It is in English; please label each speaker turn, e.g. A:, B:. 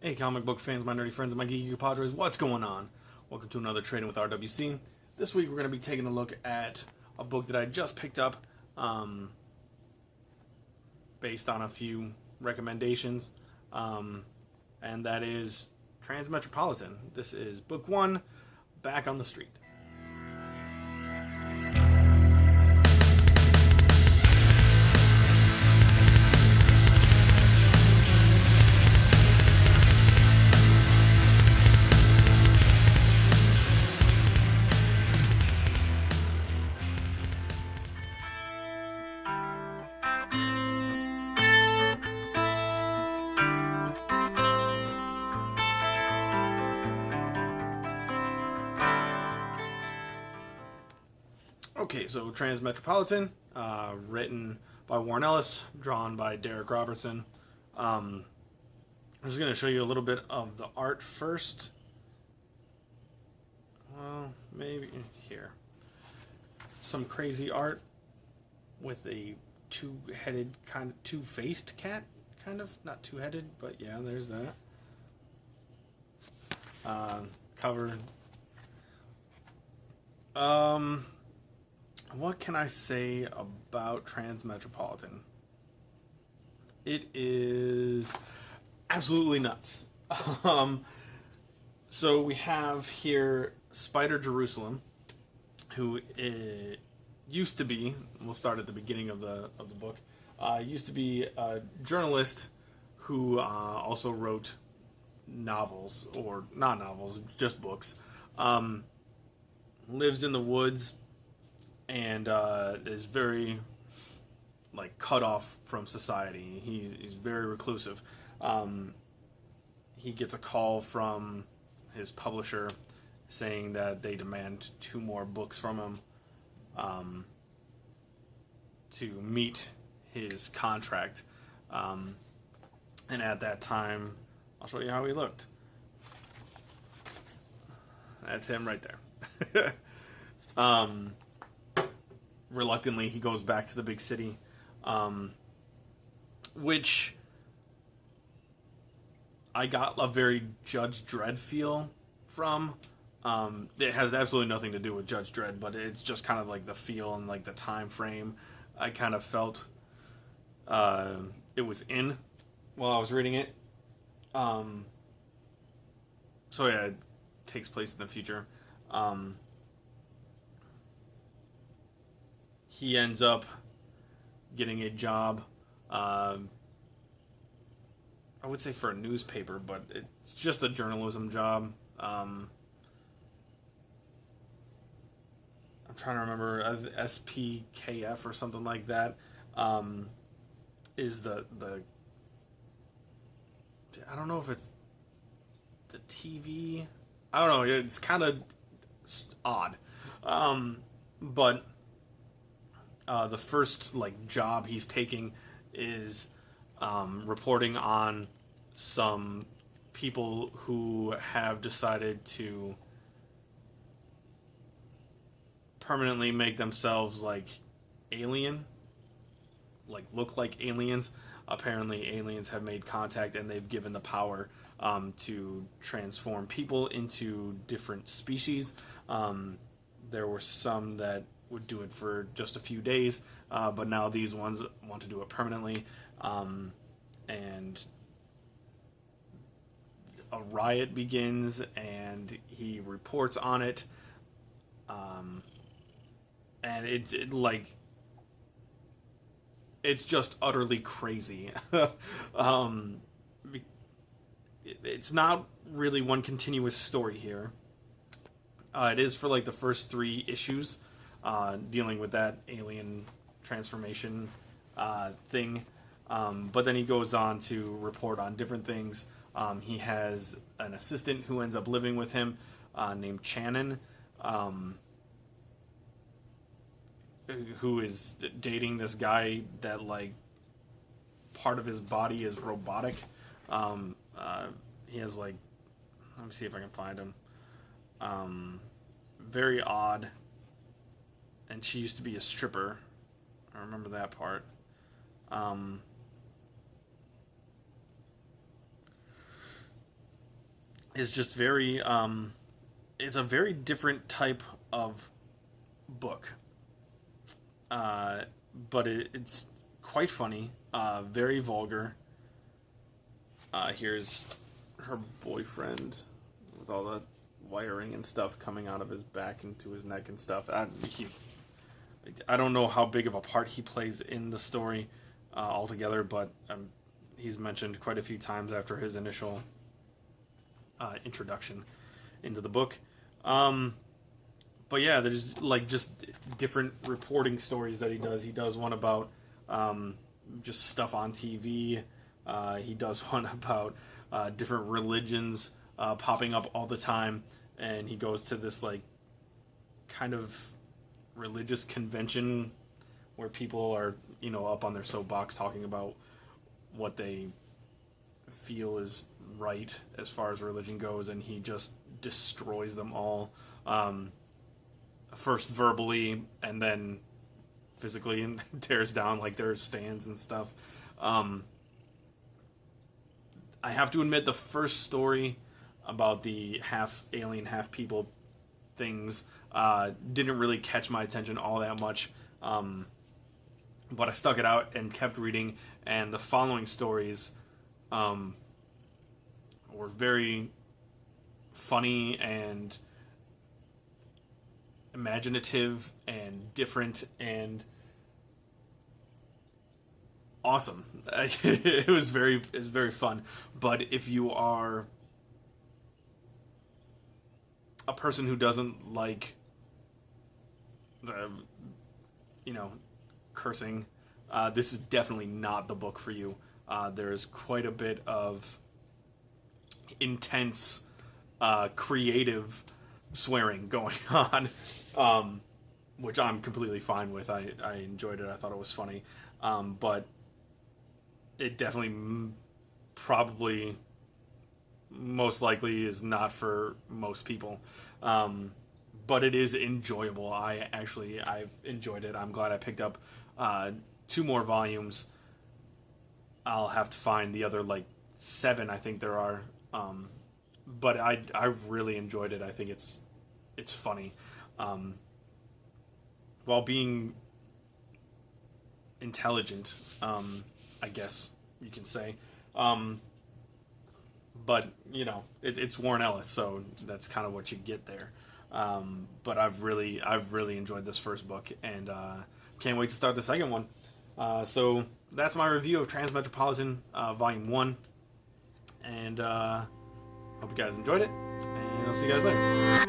A: Hey, comic book fans, my nerdy friends, and my geeky compadres, what's going on? Welcome to another Tradin with RWC. This week we're going to be taking a look at a book that I just picked up based on a few recommendations, and that is Transmetropolitan. This is book one, Back on the Street. Okay, so Transmetropolitan, written by Warren Ellis, drawn by Derek Robertson. I'm just going to show you a little bit of the art first. Well, maybe here. Some crazy art with a two-faced cat, kind of. Not two-headed, but yeah, there's that. Cover. What can I say about Transmetropolitan? It is absolutely nuts. So we have here Spider Jerusalem, who used to be. We'll start at the beginning of the book. Used to be a journalist who also wrote novels, or not novels, just books. Lives in the woods and is very cut off from society. He's very reclusive. He gets a call from his publisher saying that they demand 2 more books from him to meet his contract. And at that time, I'll show you how he looked. That's him right there. Reluctantly, he goes back to the big city, which I got a very Judge Dredd feel from. It has absolutely nothing to do with Judge Dredd, but it's just kind of like the feel and the time frame I kind of felt it was in while I was reading it. So yeah, it takes place in the future. He ends up getting a job, I would say for a newspaper, but it's just a journalism job. I'm trying to remember, SPKF or something like that, is the I don't know if it's the TV. I don't know. It's kind of odd, but the first job he's taking is reporting on some people who have decided to permanently make themselves alien, look like aliens. Apparently aliens have made contact and they've given the power to transform people into different species. There were some that would do it for just a few days, but now these ones want to do it permanently, and a riot begins and he reports on it, and it's just utterly crazy. It's not really one continuous story here. It is for the first 3 issues, dealing with that alien transformation thing. But then he goes on to report on different things. He has an assistant who ends up living with him, named Channon, who is dating this guy that part of his body is robotic. He has let me see if I can find him. Very odd. And she used to be a stripper. I remember that part. is just very. It's a very different type of book, uh, but it's quite funny. Very vulgar. Here's her boyfriend with all the wiring and stuff coming out of his back into his neck and stuff. I don't know how big of a part he plays in the story altogether, but he's mentioned quite a few times after his initial introduction into the book. But yeah, there's like just different reporting stories that he does. He does one about just stuff on TV. He does one about different religions popping up all the time, and he goes to this like kind of religious convention where people are, you know, up on their soapbox talking about what they feel is right as far as religion goes, and he just destroys them all, first verbally and then physically, and tears down like their stands and stuff. I have to admit, the first story about the half alien, half people things didn't really catch my attention all that much, but I stuck it out and kept reading, and the following stories were very funny and imaginative and different and awesome. It was very fun. But if you are a person who doesn't like the, you know, cursing, this is definitely not the book for you. There's quite a bit of intense, creative swearing going on, which I'm completely fine with. I enjoyed it. I thought it was funny. But it definitely probably most likely is not for most people. But it is enjoyable. I've enjoyed it. I'm glad I picked up 2 more volumes. I'll have to find the other, like, 7 I think there are. But I really enjoyed it. I think it's funny. While being intelligent, I guess you can say. But, you know, it's Warren Ellis, so that's kind of what you get there. But I've really enjoyed this first book, and can't wait to start the second one. So that's my review of Transmetropolitan Volume 1. And hope you guys enjoyed it, and I'll see you guys later.